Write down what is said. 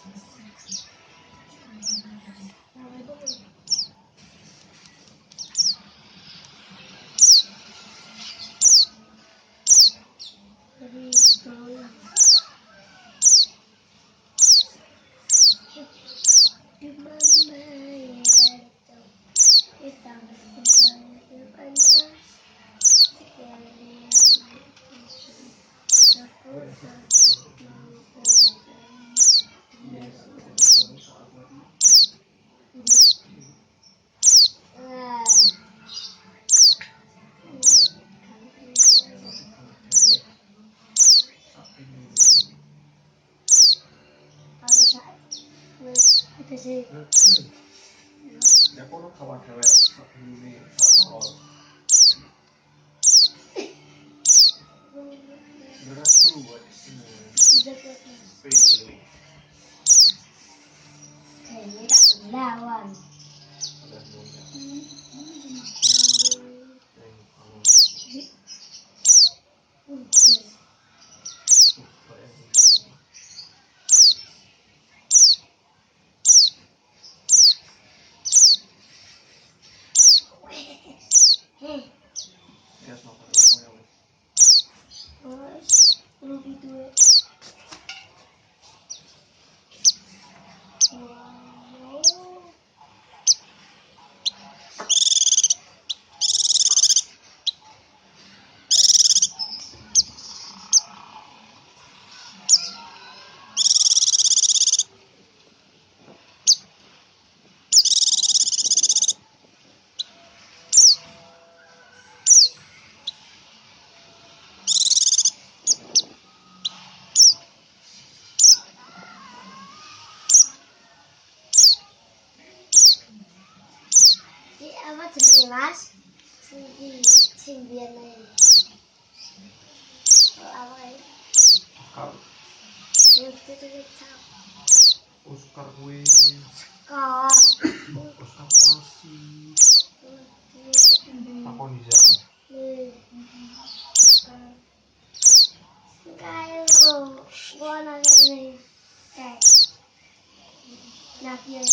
Ya kono kawan cewek ini soal beras tuh buat pilih kayaknya tak lawan ada muda ya sama pada lebih tua. Apa jenis mas? Simbian apa ya? Oscar gue Oscar wasit takon bisa kayak gua nanya nih kayak nabi yang